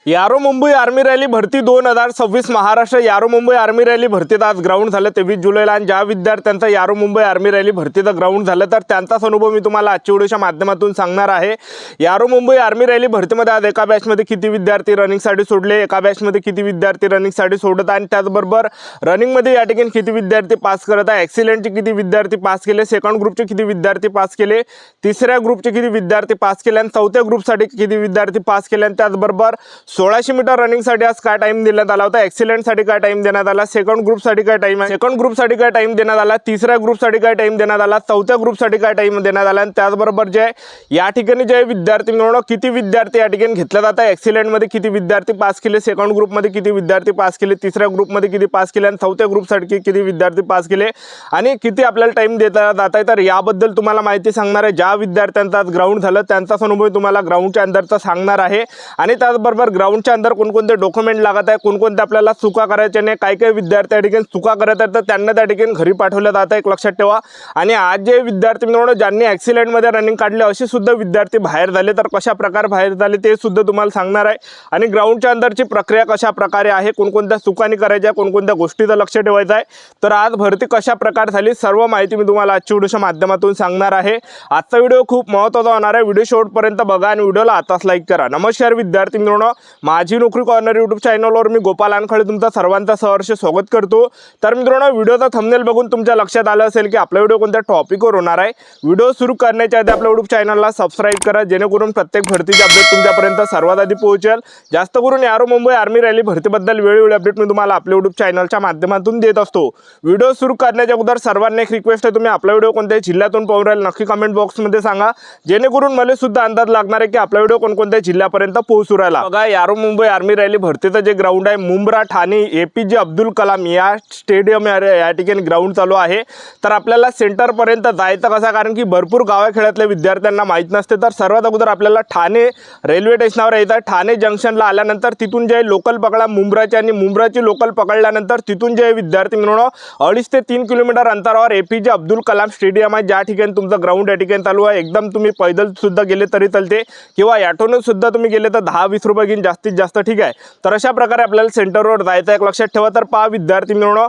यारो Mumbai army rally भरती 2026 महाराष्ट्र यारो मुंबई आर्मी रॅली भरतीत आज ग्राउंड झालं 23 जुलैला। आणि ज्या विद्यार्थ्यांचा यारो मुंबई आर्मी रॅली भरतीचं ग्राउंड झालं तर त्यांचाच अनुभव मी तुम्हाला आजच्या व्हिडिओच्या माध्यमातून सांगणार आहे। यारो मुंबई आर्मी रॅली भरतीमध्ये आज एका बॅचमध्ये किती विद्यार्थी रनिंगसाठी सोडले, एका बॅचमध्ये किती विद्यार्थी रनिंगसाठी सोडत आणि त्याचबरोबर रनिंगमध्ये या ठिकाणी किती विद्यार्थी पास करत आहे, एक्सिलेंटचे किती विद्यार्थी पास केले, सेकंड ग्रुपचे किती विद्यार्थी पास केले, तिसऱ्या ग्रुपचे किती विद्यार्थी पास केले आणि चौथ्या ग्रुपसाठी किती विद्यार्थी पास केले आणि त्याचबरोबर 1600 मीटर रनिंगसाठी आज काय टाइम देण्यात आला होता, एक्सिलेंटसाठी काय टाइम देण्यात आला, सेकंड ग्रुपसाठी काय टाइम आहे, सेकंड ग्रुपसाठी काय टाइम देण्यात आला, तिसऱ्या ग्रुपसाठी काय टाइम देण्यात आला, चौथ्या ग्रुपसाठी काय टाइम देण्यात आला आणि त्याचबरोबर जे या ठिकाणी जे विद्यार्थी मिळवणं किती विद्यार्थी या ठिकाणी घेतला जात आहे, एक्सिलेंटमध्ये किती विद्यार्थी पास केले, सेकंड ग्रुपमध्ये किती विद्यार्थी पास केले, तिसऱ्या ग्रुपमध्ये किती पास केले आणि चौथ्या ग्रुपसाठी किती विद्यार्थी पास केले आणि किती आपल्याला टाइम देता जात आहे, तर याबद्दल तुम्हाला माहिती सांगणार आहे। ज्या विद्यार्थ्यांचा आज ग्राउंड झालं त्यांचाच अनुभव तुम्हाला ग्राउंडच्या अंदरचा सांगणार आहे आणि त्याचबरोबर ग्राउंडच्या अंदर कोणकोणते डॉक्युमेंट लागत आहे, कोणकोणते आपल्याला चुका करायच्या नाही, काय काय विद्यार्थी या ठिकाणी चुका करत आहेत तर त्यांना त्या ठिकाणी घरी पाठवलं जातं एक लक्षात ठेवा। आणि आज जे विद्यार्थी मिळवणं ज्यांनी ॲक्सिलेंटमध्ये रनिंग काढले असे सुद्धा विद्यार्थी बाहेर झाले तर कशा प्रकारे बाहेर झाले ते सुद्धा तुम्हाला सांगणार आहे आणि ग्राउंडच्या अंदरची प्रक्रिया कशा प्रकारे आहे, कोणकोणत्या चुकांनी करायच्या, कोणकोणत्या गोष्टीचं लक्ष ठेवायचं आहे, तर आज भरती कशा प्रकारे झाली सर्व माहिती मी तुम्हाला आजच्या व्हिडिओच्या माध्यमातून सांगणार आहे। आजचा व्हिडिओ खूप महत्त्वाचा होणार आहे, व्हिडिओ शेवटपर्यंत बघा आणि व्हिडिओला आताच लाईक करा। नमस्कार विद्यार्थी मित्रांनो, माझी नोकरी कॉर्नर यूट्यूब चॅनलवर मी गोपाल अनखळे तुमचं सर्वांचं सहर्ष स्वागत करतो। तर मित्रांनो, व्हिडिओचा थंबनेल बघून तुमच्या लक्षात आलं असेल की आपला व्हिडिओ कोणत्या टॉपिकवर होणार आहे। व्हिडिओ सुरू करण्याच्या आधी आपल्या यूट्यूब चॅनलला सबस्क्राइब करा जेणेकरून प्रत्येक भरतीची अपडेट तुमच्यापर्यंत सर्वात आधी पोहोचेल। जास्त करून यारो मुंबई आर्मी रॅली भरतीबद्दल वेळोवेळी अपडेट मी तुम्हाला आपल्या यूट्यूब चॅनलच्या माध्यमातून देत असतो। व्हिडिओ सुरू करण्याच्या अगोदर सर्वांना एक रिक्वेस्ट आहे, तुम्ही आपला व्हिडिओ कोणत्या जिल्ह्यातून पाहून राहिले नक्की कमेंट बॉक्समध्ये सांगा जेणेकरून मला सुद्धा अंदाज लागणार आहे की आपला व्हिडिओ कोणकोणत्या जिल्ह्यापर्यंत पोहोचू राहिला। बघा, यारो मुंबई आर्मी रॅली भरतीचं जे ग्राउंड आहे मुंब्रा ठाणे APJ अब्दुल कलाम या स्टेडियम या ठिकाणी ग्राउंड चालू आहे। तर आपल्याला सेंटरपर्यंत जायचं कसं, कारण की भरपूर गावाखेड्यातल्या विद्यार्थ्यांना माहीत नसते। तर सर्वात अगोदर आपल्याला ठाणे रेल्वे स्टेशनवर यायचं आहे। ठाणे जंक्शनला आल्यानंतर तिथून जे लोकल पकडा मुंब्राची आणि मुंब्राची लोकल पकडल्यानंतर तिथून जे विद्यार्थी मिळवणं 2.5 ते 3 किलोमीटर अंतरावर APJ अब्दुल कलाम स्टेडियम आहे, ज्या ठिकाणी तुमचं ग्राउंड या ठिकाणी चालू आहे। एकदम तुम्ही पैदल सुद्धा गेले तरी चालते किंवा ॲटोने सुद्धा तुम्ही गेले तर 10-20 रुपये घेऊन जास्तीत जास्त, ठीक आहे। तर अशा प्रकारे आपल्याला सेंटरवर जायचं एक लक्षात ठेवा। तर पहा विद्यार्थी मिळवणं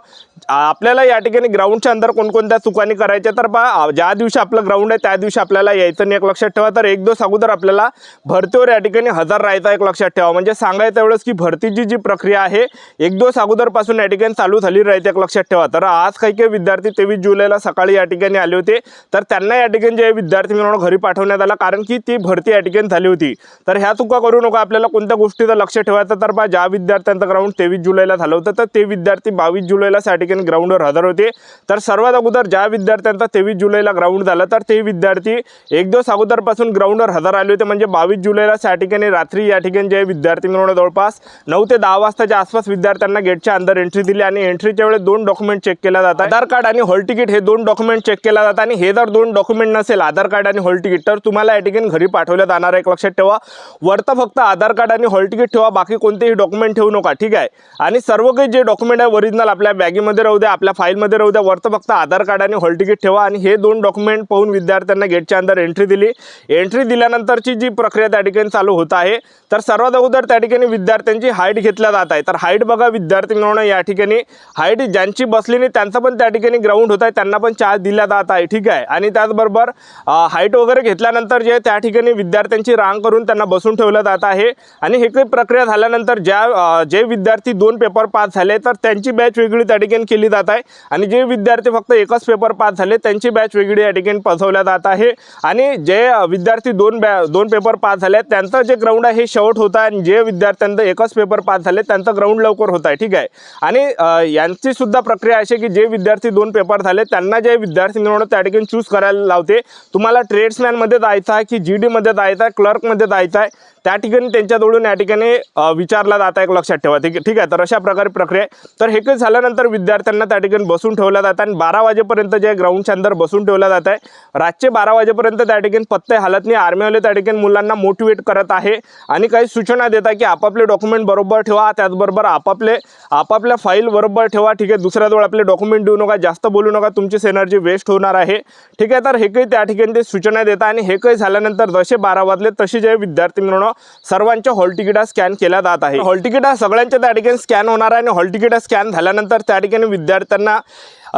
आपल्याला या ठिकाणी ग्राउंडच्या अंदर कोणकोणत्या चुकांनी करायच्या, तर पहा ज्या दिवशी आपलं ग्राउंड आहे त्या दिवशी आपल्याला यायचं नाही एक लक्षात ठेवा। तर 1-2 अगोदर आपल्याला भरतीवर या ठिकाणी हजर राहायचं एक लक्षात ठेवा। म्हणजे सांगायचं एवढंच की भरतीची जी प्रक्रिया आहे 1-2 अगोदरपासून या ठिकाणी चालू झाली राहायची एक लक्षात ठेवा। तर आज काही विद्यार्थी 23 जुलैला सकाळी या ठिकाणी आले होते तर त्यांना या ठिकाणी जे विद्यार्थी मिळवणं घरी पाठवण्यात आला कारण की ती भरती या ठिकाणी झाली होती। तर ह्या चुका करू नका, आपल्याला कोणत्या गोष्टीचं लक्ष ठेवायचं, तर पहा ज्या विद्यार्थ्यांचं ग्राउंड 23 जुलैला झालं होतं तर ते विद्यार्थी 22 जुलैला या ठिकाणी ग्राउंडवर हजर होते। तर सर्वात अगोदर ज्या विद्यार्थ्यांचा 23 जुलैला ग्राउंड झालं तर ते विद्यार्थी 1-2 अगोदरपासून ग्राउंडवर हजर आले होते। म्हणजे 22 जुलैला या ठिकाणी रात्री या ठिकाणी जे विद्यार्थी मिळवणं जवळपास 9 ते 10 वाजताच्या आसपास विद्यार्थ्यांना गेटच्या अंदर एंट्री दिली आणि एंट्रीच्या वेळेस 2 डॉक्युमेंट चेक केला जातात, आधार कार्ड आणि हॉल तिकीट हे 2 डॉक्युमेंट चेक केला जातात। आणि हे जर 2 डॉक्युमेंट नसेल, आधार कार्ड आणि हॉल तिकीट, तर तुम्हाला या ठिकाणी घरी पाठवलं जाणार आहे एक लक्षात ठेवा। वरतं फक्त आधार कार्ड आणि हॉल तिकीट ठेवा, बाकी कोणतेही डॉक्युमेंट ठेवू नका, ठीक आहे। आणि सर्व काही जे डॉक्युमेंट आहे ओरिजिनल आपल्या बॅगेमध्ये राहू द्या, आपल्या फाईलमध्ये राहू द्या, वरतं फक्त आधार कार्ड आणि हॉल तिकीट ठेवा। आणि हे 2 डॉक्युमेंट पाहून विद्यार्थ्यांना गेटच्या अंदर एंट्री दिली। एंट्री दिल्यानंतरची जी प्रक्रिया त्या ठिकाणी चालू होत आहे, तर सर्वात अगोदर त्या ठिकाणी विद्यार्थ्यांची हाईट घेतल्या जात आहे। तर हाईट बघा विद्यार्थी मिळवणं या ठिकाणी हाईट ज्यांची बसली नाही त्यांचं पण त्या ठिकाणी ग्राउंड होत आहे, त्यांना पण चार्ज दिला जात आहे, ठीक आहे। आणि त्याचबरोबर हाईट वगैरे घेतल्यानंतर जे त्या ठिकाणी विद्यार्थ्यांची रांग करून त्यांना बसून ठेवलं जात आहे। आणि हे काही प्रक्रिया झाल्यानंतर जे विद्यार्थी 2 पेपर पास झाले तर त्यांची बॅच वेगळी त्या ठिकाणी केली जात आहे आणि जे विद्यार्थी फक्त एकच पेपर पास झाले त्यांची बॅच वेगळी या ठिकाणी बसवल्या जात आहे। आणि जे विद्यार्थी 2 पेपर पास झाले त्यांचं जे ग्राउंड आहे हे शेवट होत आहे आणि जे विद्यार्थ्यांचं एकच पेपर पास झाले त्यांचं ग्राउंड लवकर होत आहे, ठीक आहे। आणि यांची सुद्धा प्रक्रिया अशी की जे विद्यार्थी 2 पेपर झाले त्यांना जे विद्यार्थी मिळवणं त्या ठिकाणी चूज करायला लावते, तुम्हाला ट्रेड्समॅनमध्ये जायचं आहे की GD मध्ये जायचं आहे, क्लर्कमध्ये जायचं आहे, त्या ठिकाणी त्यांच्याजवळून या ठिकाणी विचारला जाता एक लक्षात ठेवा, ठीक आहे। तर अशा प्रकारे प्रक्रिया तर हे काही झाल्यानंतर विद्यार्थ्यांना त्या ठिकाणी बसून ठेवलं जातं आणि 12 वाजेपर्यंत जे ग्राउंडच्या अंदर बसून ठेवलं जात आहे। रातचे 12 वाजेपर्यंत त्या ठिकाणी पत्ते हालत नाही, आर्मीवाले त्या ठिकाणी मुलांना मोटिवेट करत आहे आणि काही सूचना देत आहे की आपापले डॉक्युमेंट बरोबर ठेवा, त्याचबरोबर आपापल्या फाईल बरोबर ठेवा, ठीक आहे। दुसऱ्याजवळ आपले डॉक्युमेंट देऊ नका, जास्त बोलू नका, तुमची एनर्जी वेस्ट होणार आहे, ठीक आहे। तर हे काही त्या ठिकाणी ते सूचना देतात आणि हे काही झाल्यानंतर जसे 12 वाजले तसे जे विद्यार्थी मिळवणं मित्रांनो सर्वांच्या हॉल तिकीट स्कॅन केल्या जात आहे। हॉल तिकीट सगळ्यांच्या त्या ठिकाणी स्कॅन होणार आहे आणि हॉल तिकीट स्कॅन झाल्यानंतर त्या ठिकाणी विद्यार्थ्यांना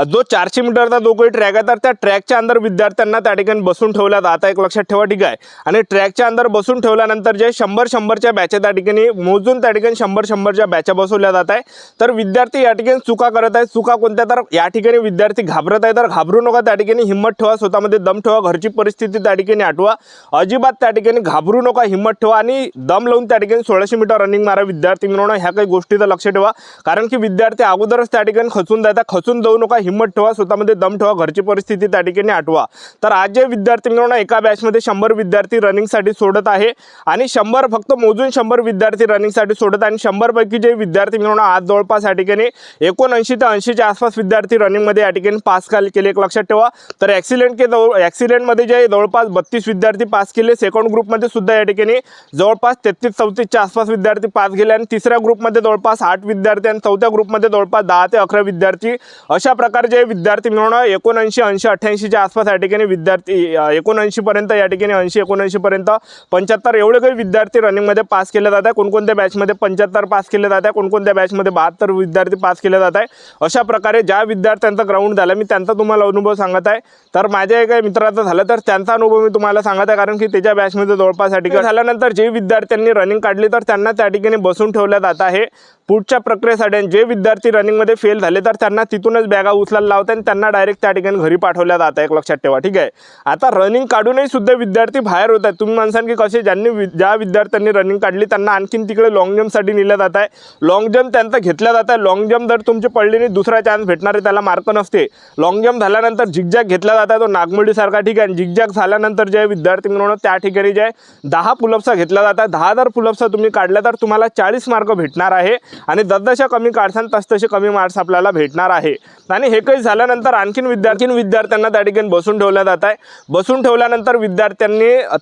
जो 400 मीटरचा जो काही ट्रॅक आहे तर त्या ट्रॅकच्या अंदर विद्यार्थ्यांना त्या ठिकाणी बसून ठेवला जात आहे। एक लक्षात ठेवा, ठीक आहे। आणि ट्रॅकच्या अंदर बसून ठेवल्यानंतर जे 100-100च्या बॅचा त्या ठिकाणी मोजून त्या ठिकाणी 100-100च्या बॅचा बसवल्या जात आहे। तर विद्यार्थी या ठिकाणी चुका करत आहेत। चुका कोणत्या, तर या ठिकाणी विद्यार्थी घाबरत आहे, तर घाबरू नका, त्या ठिकाणी हिम्मत ठेवा, स्वतःमध्ये दम ठेवा, घरची परिस्थिती त्या ठिकाणी आठवा, अजिबात त्या ठिकाणी घाबरू नका, हिम्मत ठेवा आणि दम लावून त्या ठिकाणी 1600 मीटर रनिंग मारा विद्यार्थी मिळवणं। ह्या काही गोष्टीचं लक्ष ठेवा, कारण की विद्यार्थी अगोदरच त्या ठिकाणी खचून जातात, खचून जाऊ नका, हिम्मत ठेवा, स्वतःमध्ये दम ठेवा, घरची परिस्थिती त्या ठिकाणी आठवा। तर आज जे विद्यार्थी मिळवणं एका बॅचमध्ये 100 विद्यार्थी रनिंगसाठी सोडत आहे आणि 100 फक्त मोजून 100 विद्यार्थी रनिंगसाठी सोडत आणि 100 पैकी जे विद्यार्थी मिळवणं आज जवळपास या ठिकाणी 79 ते 80च्या आसपास विद्यार्थी रनिंगमध्ये या ठिकाणी पास केले। एक लक्षात ठेवा, तर ॲक्सिलेंटमध्ये जे जवळपास 32 विद्यार्थी पास केले। सेकंड ग्रुपमध्ये सुद्धा या ठिकाणी जवळपास 33-34च्या आसपास विद्यार्थी पास गेले आणि तिसऱ्या ग्रुपमध्ये जवळपास 8 विद्यार्थी आणि चौथ्या ग्रुपमध्ये जवळपास 10 ते 11 विद्यार्थी, अशा प्रकारचे विद्यार्थी मिळवणं 79, 80, 88च्या आसपास या ठिकाणी विद्यार्थी 79 पर्यंत या ठिकाणी 80, 79 पर्यंत 75 एवढे काही विद्यार्थी रनिंगमध्ये पास केले जात आहे। कोणकोणत्या बॅचमध्ये 75 पास केले जात आहे, कोणकोणत्या बॅचमध्ये 72 विद्यार्थी पास केले जात आहे। अशा प्रकारे ज्या विद्यार्थ्यांचा ग्राउंड झाला मी त्यांचा तुम्हाला अनुभव सांगत आहे। तर माझ्या एका मित्राचं झालं तर त्यांचा अनुभव मी तुम्हाला सांगत आहे, कारण की त्याच्या बॅचमध्ये जवळपास या ठिकाणी झाल्यानंतर जे विद्यार्थ्यांनी रनिंग काढली तर त्यांना त्या ठिकाणी बसून ठेवलं जात आहे पुढच्या प्रक्रियेसाठी। जे विद्यार्थी रनिंगमध्ये फेल झाले तर त्यांना तिथूनच बॅगा उचलायला लावतात आणि त्यांना डायरेक्ट त्या ठिकाणी घरी पाठवल्या जात आहे। एक लक्षात ठेवा, ठीक आहे। आता रनिंग काढूनही सुद्धा विद्यार्थी बाहेर होत आहेत। तुम्ही म्हणसान की कसे, ज्या विद्यार्थ्यांनी रनिंग काढली त्यांना आणखीन तिकडे लॉंग जम्पसाठी नेलं जात आहे। लॉंग जम्प त्यांचा घेतला जात आहे। लॉंग जम्प जर तुमची पडली नाही दुसरा चान्स भेटणार आहे, त्याला मार्क नसते। लॉंग जम्प झाल्यानंतर झिगझॅग घेतला जात आहे, तो नागमोडीसारखा, ठीक आहे। झिगझॅग झाल्यानंतर जे विद्यार्थी मिळवणं त्या ठिकाणी जे 10 पुलअप्सचा घेतला जात आहे। 10 जर पुलअप्सचा तुम्ही काढला तर तुम्हाला 40 मार्क भेटणार आहे आणि जसजशा कमी काढसान तसतसे कमी मार्क्स आपल्याला भेटणार आहे। आणि हे काही झाल्यानंतर आणखीन विद्यार्थ्यांना त्या ठिकाणी बसून ठेवलं जात आहे। बसून ठेवल्यानंतर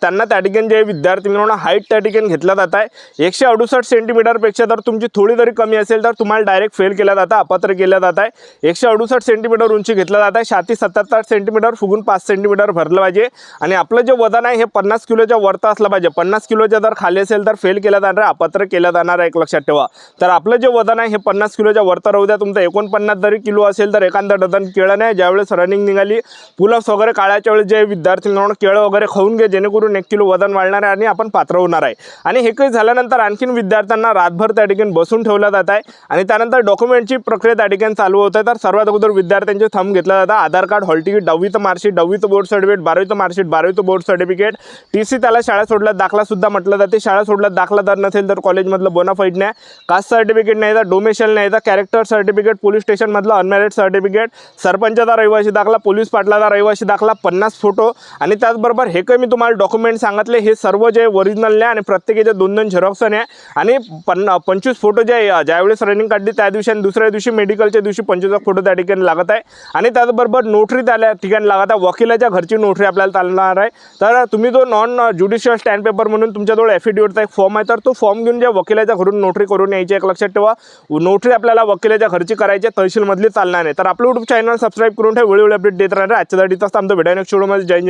त्यांना त्या ठिकाणी जे विद्यार्थी मिळवणं हाईट त्या ठिकाणी घेतला जात आहे 168 सेंटीमीटरपेक्षा जर तुमची थोडी जरी कमी असेल तर तुम्हाला डायरेक्ट फेल केला जातं, अपात्र केलं जात आहे। 168 सेंटीमीटर उंची घेतला जात आहे, छाती 77 सेंटीमीटर, फुगून 5 सेंटीमीटर भरलं पाहिजे आणि आपलं जे वजन आहे हे 50 किलोच्या वरतं असलं पाहिजे। 50 किलोच्या जर खाली असेल तर फेल केला जाणार, अपात्र केलं जाणार आहे। एक लक्षात ठेवा, तर आपलं जे वजन आहे हे 50 किलोच्या वरतं राहू द्या। तुमचं 49 जरी किलो असेल तर एखादा डझन केळं नाही, ज्यावेळेस रनिंग निघाली पुलअप्स वगैरे काढायच्या वेळेस जे विद्यार्थी मिळवणं केळं वगैरे खाऊन घे, जेणेकरून 1 किलो वजन वाढणार आहे आणि आपण पात्र होणार आहे। आणि हे काही झाल्यानंतर आणखीन विद्यार्थ्यांना रातभर त्या ठिकाणी बसून ठेवलं जात आहे आणि त्यानंतर डॉक्युमेंटची प्रक्रिया त्या ठिकाणी चालू होत आहे। तर सर्वात अगोदर विद्यार्थ्यांचे थंब घेतला जातात, आधार कार्ड, हॉल तिकीट, 10वीचं मार्कशीट, 10वीचं बोर्ड सर्टिफिकेट, 12वीचं मार्कशीट, 12वीचं बोर्ड सर्टिफिकेट, TC, त्याला शाळा सोडल्यात दाखला सुद्धा म्हटलं जाते। शाळा सोडल्यात दाखला जर नसेल तर कॉलेजमधलं बोनाफाईड नाही, कास्ट सर्टिफिकेट नाही, तर डोमेशियल नाही, तर कॅरेक्टर सर्टिफिकेट, पोलीस स्टेशनमधलं अनमॅरिड सर्टिफिकेट, सरपंचाचा रहिवासी दाखला, पोलीस पाटलाचा रहिवासी दाखला, 50 फोटो आणि त्याचबरोबर हे काही मी तुम्हाला डॉक्युमेंट सांगितले हे सर्व जे ओरिजिनल नाही आणि प्रत्येकाचे 2-2 झेरॉक्स नाही आणि 25 फोटो जे ज्यावेळेस रनिंग काढली त्या दिवशी आणि दुसऱ्या दिवशी मेडिकलच्या दिवशी 25 फोटो त्या ठिकाणी लागत आहे आणि त्याचबरोबर नोटरी त्या ठिकाणी लागत आहे, वकिलाच्या घरची नोटरी आपल्याला चालणार आहे। तर तुम्ही जो नॉन ज्युडिशियल स्टॅम्प पेपर म्हणून तुमच्याजवळ ॲफिडेविटचा एक फॉर्म आहे, तर तो फॉर्म घेऊन ज्या वकिलाच्या घरून नोटरी करून यायची। एक लक्षात ठेवा, नोटरी आपल्याला वकिलाच्या घरची करायची, तहसीलमधली चालणार नाही। तर आपलं यूट्यूब चॅनल सबस्क्राईब करून ठेवा, वेळोवेळी अपडेट देत राहणार। आजच्यासाठी आमचं भेटायला नेक्स्ट व्हिडिओमध्ये। जय जय।